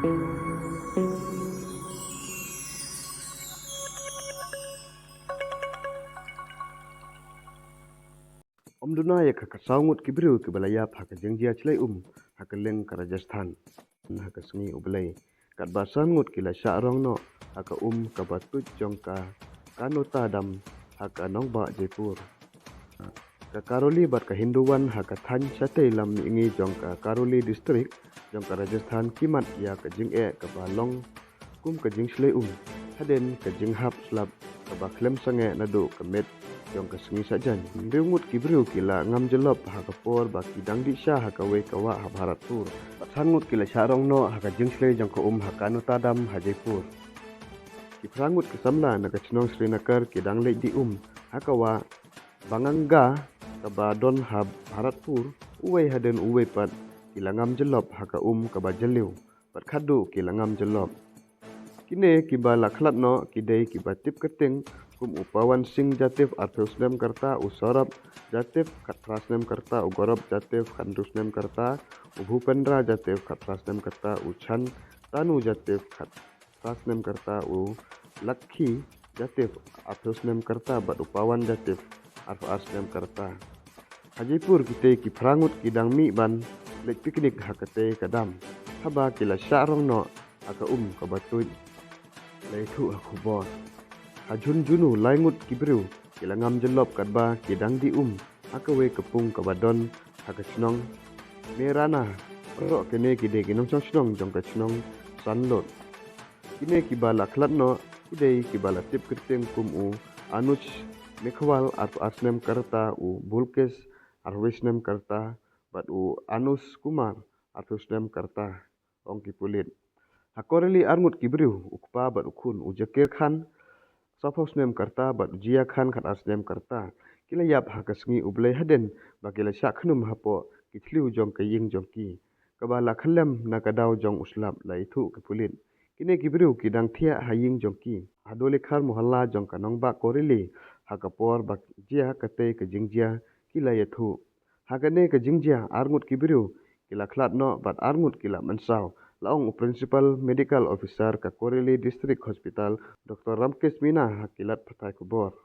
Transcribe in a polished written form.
Om Duna ya ka saungut kibriu ke balaya haka jengjia chlai haka leng ka Rajasthan haka sengi ublai kat basan ngut kila syarong no haka ka batut jong ka kanota dam haka nongba Jaipur ka Karoli bat ka Hinduan haka than chatai lam ingi jong ka Karoli district jong ka Rajasthan kimat ya ka jing ka balong ka jing chlai haden ka jing hap slap ka ba klem sange nado ka met jong ka sengi sajan riungut kibriu kila ngam jelop haka por ba kidang di sya haka we kawa ha Bharatpur sangut kila syarong no haka jing chlai jong ka haka notadam ha Jaipur kiprangut ke samla na ka chnong Srinagar kidang le di haka wa banganga ka ba don ha Bharatpur uwe haden uwe pat kila ngam jelop haka ka ba jeliu pat khadu kila ngam jelop kine kiba lakhlat no kidei kiba tip keting upawan sing jatif arthusnem karta usorab jatif khatrasnem karta ugorab jatif khandusnem karta ubhupendra jatif khatrasnem karta uchan tanu jatif khatrasnem karta lakhi jatif arthusnem karta bat upawan jatif arthasnem karta Hajipur kite kiprangut kidang mi ban lek piknik hakate kadam haba kila syarong no aka kabatut leitu aku bor Hajun junu laingut kibriu kila ngam jelop kadba kidang di haka we kepung kabadon haka chnong merana ro kene kide kinong chnong jong ka chnong sanlot kine kibala khlat no kide kibala tip kirteng anuj mekhwal asnem karta bulkes arwisnem karta bat anus kumar arwisnem karta ong kipulit hakoreli arngut kibriu ukpa bat ukun ujakir khan Safosnem karta bat jia khan khat asnem karta kila yap haka sengi ublai haden bakila syakhnum hapo kichliu jong kaying jongki kabala khalem na kadaw jong uslap laitu kepulit kine kibriu kidang thia haying jongki hadole khar muhalla jong kanong ba korili haka por bak jia kate ke jingjia kila yathu hakane ke jingjia arngut kibriu kila khlat no bat arngut kila mansaw Laong Principal Medical Officer ka Koreli District Hospital Dr. Ramkesh Mina hakilat patai kubor.